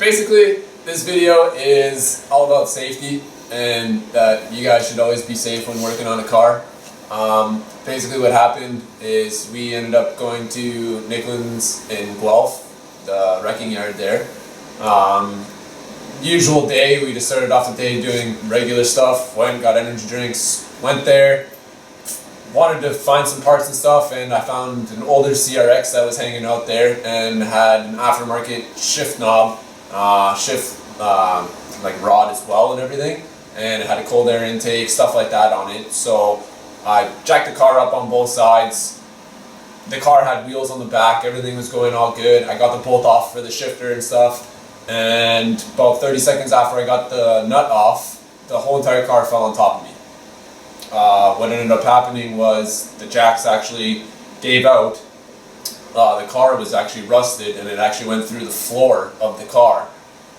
basically, this video is all about safety and that you guys should always be safe when working on a car. Basically what happened is we ended up going to Nicklins in Guelph, the wrecking yard there. Usual day, we just started off the day doing regular stuff, went, got energy drinks, went there, wanted to find some parts and stuff, and I found an older CRX that was hanging out there and had an aftermarket shift knob, like rod as well and everything, and it had a cold air intake, stuff like that on it. So I jacked the car up on both sides. The car had wheels on the back, everything was going all good. I got the bolt off for the shifter and stuff, and about 30 seconds after I got the nut off, the whole entire car fell on top of me. What ended up happening was the jacks actually gave out. The car was actually rusted, and it actually went through the floor of the car,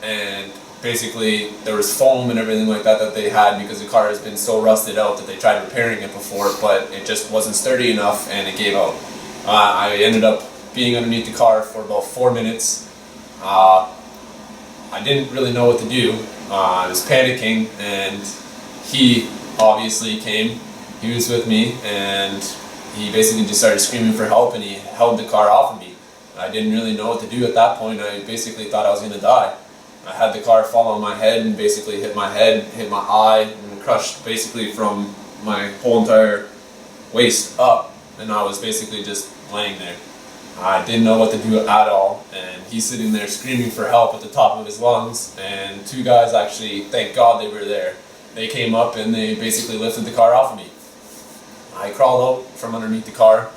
and basically there was foam and everything like that that they had because the car has been so rusted out that they tried repairing it before, but it just wasn't sturdy enough and it gave out. I ended up being underneath the car for about 4 minutes. I didn't really know what to do. I was panicking, and he obviously came. He was with me, and he basically just started screaming for help, and he held the car off of me. I didn't really know what to do at that point. I basically thought I was going to die. I had the car fall on my head and basically hit my head, hit my eye, and crushed basically from my whole entire waist up, and I was basically just laying there. I didn't know what to do at all, and he's sitting there screaming for help at the top of his lungs, and two guys actually, thank God they were there. They came up and they basically lifted the car off of me. I crawled out from underneath the car.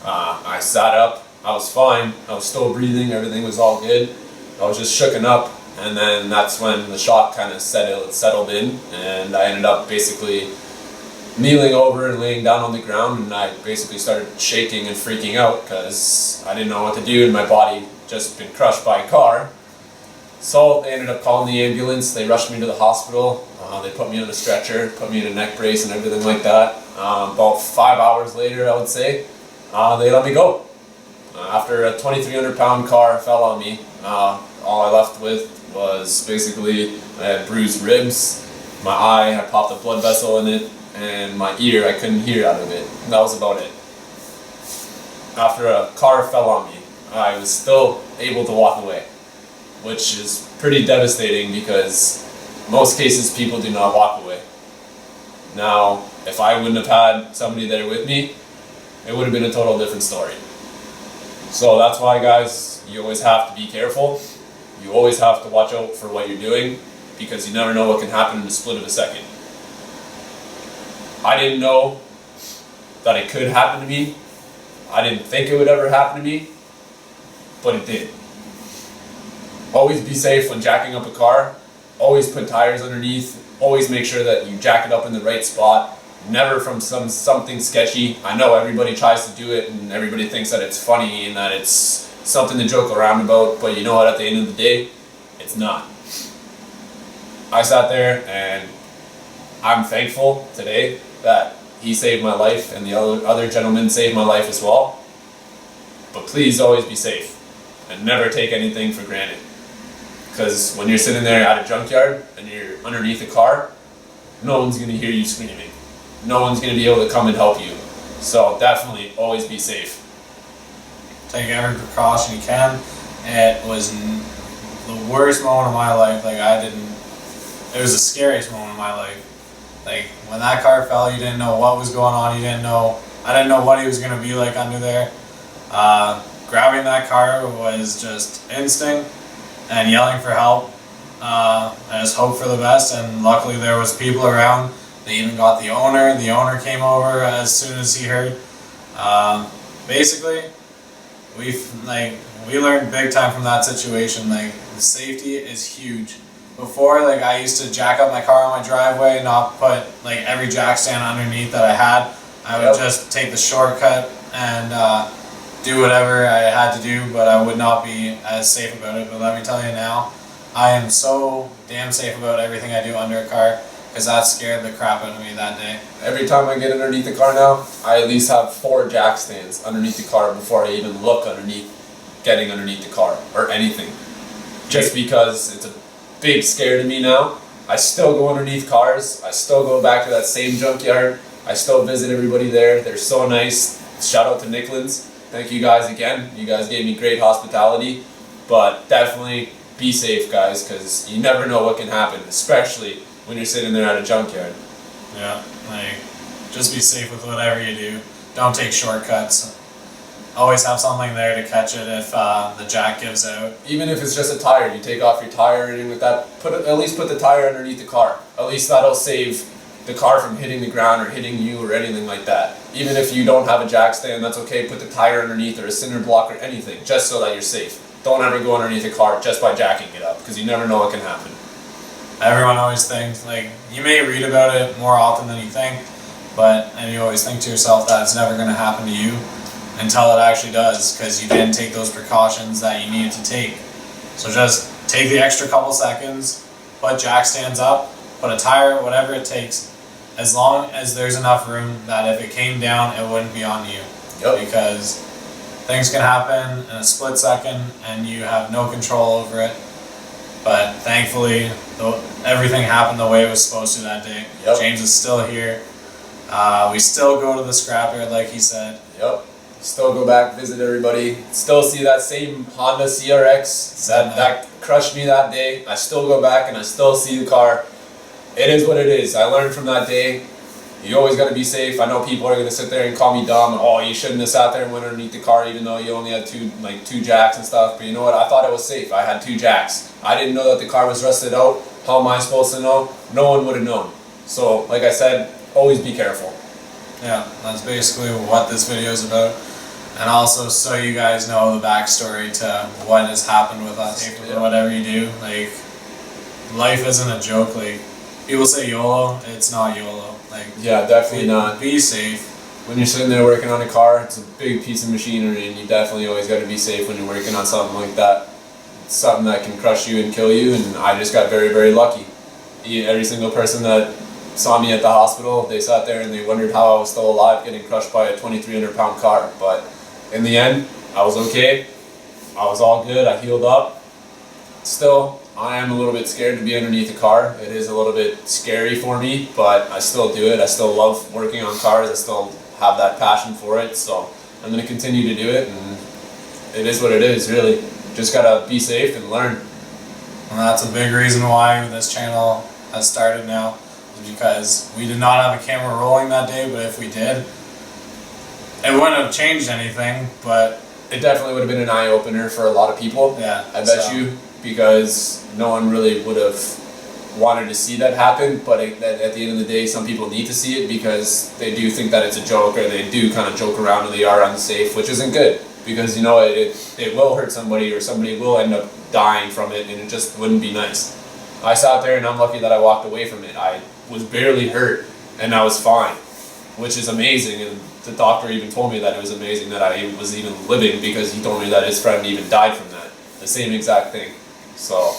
I sat up. I was fine. I was still breathing. Everything was all good. I was just shooken up, and then that's when the shock kind of settled in, and I ended up basically kneeling over and laying down on the ground, and I basically started shaking and freaking out because I didn't know what to do, and my body just been crushed by a car. So they ended up calling the ambulance. They rushed me to the hospital. They put me on a stretcher, put me in a neck brace and everything like that. About 5 hours later, I would say, they let me go. After a 2,300 pound car fell on me, all I left with was basically I had bruised ribs, my eye had popped a blood vessel in it, and my ear, I couldn't hear out of it. And that was about it. After a car fell on me, I was still able to walk away, which is pretty devastating because most cases people do not walk away. Now, if I wouldn't have had somebody there with me, it would have been a total different story. So that's why, guys, you always have to be careful. You always have to watch out for what you're doing because you never know what can happen in the split of a second. I didn't know that it could happen to me. I didn't think it would ever happen to me, but it did. Always be safe when jacking up a car. Always put tires underneath. Always make sure that you jack it up in the right spot. Never from something sketchy. I know everybody tries to do it and everybody thinks that it's funny and that it's something to joke around about, but you know what, at the end of the day, it's not. I sat there and I'm thankful today that he saved my life and the other gentleman saved my life as well. But please always be safe and never take anything for granted. Because when you're sitting there at a junkyard and you're underneath a car, no one's going to hear you screaming. No one's going to be able to come and help you. So definitely always be safe. Take every precaution you can. It was the worst moment of my life. It was the scariest moment of my life. Like, when that car fell, you didn't know what was going on. I didn't know what he was going to be like under there. Grabbing that car was just instinct and yelling for help. I just hoped for the best, and luckily there was people around. They even got the owner. The owner came over as soon as he heard. Basically, we learned big time from that situation. Like, the safety is huge. Before, I used to jack up my car on my driveway, not put every jack stand underneath that I had. I would just take the shortcut and do whatever I had to do, but I would not be as safe about it. But let me tell you now, I am so damn safe about everything I do under a car, because that scared the crap out of me that day. Every time I get underneath the car now, I at least have 4 jack stands underneath the car before I even look underneath, getting underneath the car or anything. just because it's a big scare to me now. I still go underneath cars. I still go back to that same junkyard. I still visit everybody there. They're so nice. Shout out to Nicklands. Thank you guys again. You guys gave me great hospitality. But definitely be safe, guys, because you never know what can happen, especially when you're sitting there at a junkyard. Yeah, like, just be safe with whatever you do. Don't take shortcuts. Always have something there to catch it if the jack gives out. Even if it's just a tire, you take off your tire and with that, at least put the tire underneath the car. At least that'll save the car from hitting the ground or hitting you or anything like that. Even if you don't have a jack stand, that's okay. Put the tire underneath or a cinder block or anything, just so that you're safe. Don't ever go underneath a car just by jacking it up, because you never know what can happen. Everyone always thinks, like, you may read about it more often than you think, and you always think to yourself that it's never going to happen to you until it actually does, because you didn't take those precautions that you needed to take. So just take the extra couple seconds, put jack stands up, put a tire, whatever it takes, as long as there's enough room that if it came down, it wouldn't be on you. Yep. Because things can happen in a split second and you have no control over it. But thankfully, everything happened the way it was supposed to that day. Yep. James is still here. We still go to the scrapyard, like he said. Yep. Still go back, visit everybody. Still see that same Honda CRX that crushed me that day. I still go back and I still see the car. It is what it is. I learned from that day. You always got to be safe. I know people are going to sit there and call me dumb. Oh, you shouldn't have sat there and went underneath the car even though you only had two jacks and stuff. But you know what? I thought it was safe. I had 2 jacks. I didn't know that the car was rusted out. How am I supposed to know? No one would have known. So, like I said, always be careful. Yeah, that's basically what this video is about. And also so you guys know the backstory to what has happened with us. Yeah. Whatever you do, like, life isn't a joke. Like, people say YOLO, it's not YOLO. Like, yeah, definitely not. Be safe. When you're sitting there working on a car, it's a big piece of machinery, and you definitely always got to be safe when you're working on something like that. It's something that can crush you and kill you, and I just got very, very lucky. Every single person that saw me at the hospital, they sat there and they wondered how I was still alive getting crushed by a 2,300-pound car. But in the end, I was okay. I was all good. I healed up. Still, I am a little bit scared to be underneath a car. It is a little bit scary for me, but I still do it. I still love working on cars. I still have that passion for it, so I'm going to continue to do it, and it is what it is, really. Just got to be safe and learn. And that's a big reason why this channel has started now, is because we did not have a camera rolling that day, but if we did, it wouldn't have changed anything, but it definitely would have been an eye-opener for a lot of people. Yeah, I bet you, because no one really would have wanted to see that happen, but at the end of the day, some people need to see it because they do think that it's a joke, or they do kind of joke around and they are unsafe, which isn't good, because you know it will hurt somebody, or somebody will end up dying from it, and it just wouldn't be nice. I sat there and I'm lucky that I walked away from it. I was barely hurt and I was fine, which is amazing, and the doctor even told me that it was amazing that I was even living, because he told me that his friend even died from that, the same exact thing. So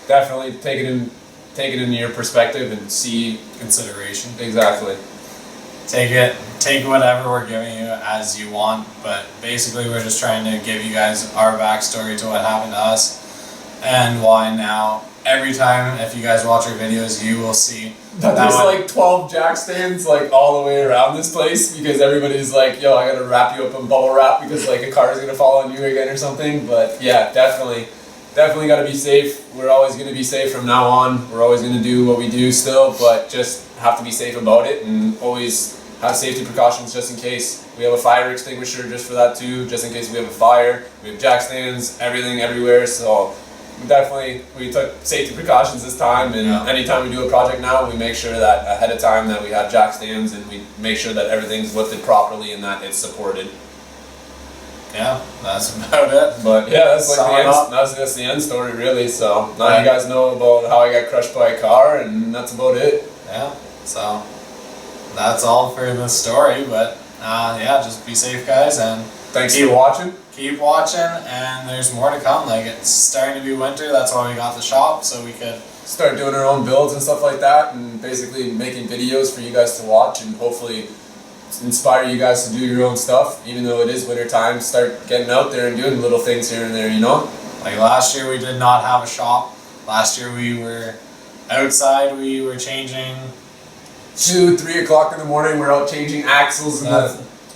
definitely take it in your perspective and see consideration. Exactly. Take whatever we're giving you as you want, but basically we're just trying to give you guys our backstory to what happened to us and why now. Every time, if you guys watch our videos, you will see that there's like 12 jack stands like all the way around this place, because everybody's like, yo, I gotta wrap you up in bubble wrap because like a car is gonna fall on you again or something. But yeah, definitely gotta be safe. We're always gonna be safe from now on. We're always gonna do what we do still, but just have to be safe about it, and always have safety precautions just in case. We have a fire extinguisher just for that too, just in case we have a fire. We have jack stands, everything everywhere, so we took safety precautions this time, and anytime we do a project now, we make sure that ahead of time that we have jack stands, and we make sure that everything's lifted properly and that it's supported. Yeah, that's about it. But yeah, that's the end story really. So now you guys know about how I got crushed by a car, and that's about it. Yeah, so that's all for the story, but yeah, just be safe, guys, and thanks for watching. Keep watching, and there's more to come. Like, it's starting to be winter, that's why we got the shop, so we could start doing our own builds and stuff like that, and basically making videos for you guys to watch, and hopefully inspire you guys to do your own stuff. Even though it is winter time, start getting out there and doing little things here and there, you know? Like last year we did not have a shop. Last year we were outside, we were changing 2, 3 o'clock in the morning, we're out changing axles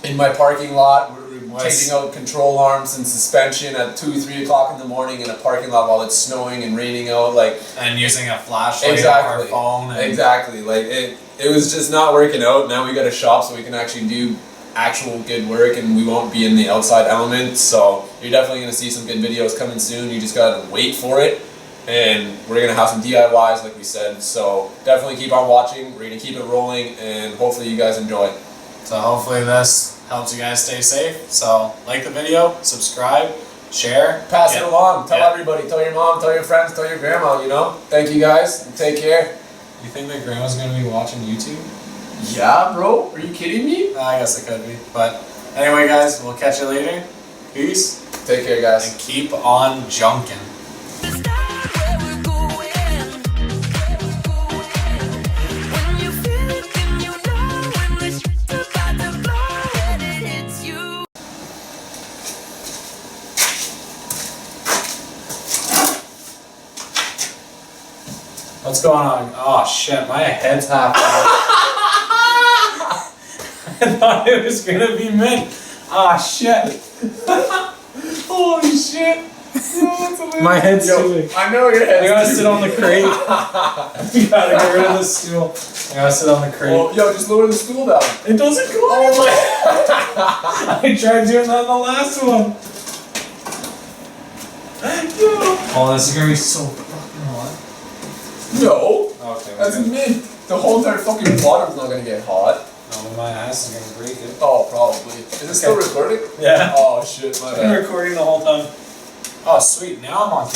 in my parking lot. We're changing out control arms and suspension at 2, 3 o'clock in the morning in a parking lot while it's snowing and raining out. Like, and using a flashlight on our phone. And exactly. Like it was just not working out. Now we got a shop so we can actually do actual good work and we won't be in the outside element. So you're definitely gonna see some good videos coming soon. You just gotta wait for it. And we're gonna have some DIYs like we said. So definitely keep on watching. We're gonna keep it rolling and hopefully you guys enjoy. So hopefully this helps you guys stay safe. So like the video, subscribe, share. Pass it along. Tell everybody. Tell your mom, tell your friends, tell your grandma, you know. Thank you guys and take care. You think that grandma's gonna be watching YouTube? Yeah, bro. Are you kidding me? I guess it could be. But anyway guys, we'll catch you later. Peace. Take care guys. And keep on junking. What's going on? Oh shit, my head's half off. I thought it was gonna be mint. Ah shit. Holy shit. My head's too big. I know your head's I gotta too sit big. on the crate. You gotta get rid of the stool. I gotta sit on the crate. Well, yo, just lower the stool down. It doesn't go anywhere. I tried doing that in the last one. Oh, this is gonna be so fucking hot. No. Okay. That's mint. The whole entire fucking bottom's not gonna get hot. No, my ass is gonna break it. Oh, probably. Is it still recording? Yeah. Oh shit, my I've been bad. recording the whole time. Oh, sweet. Now I'm on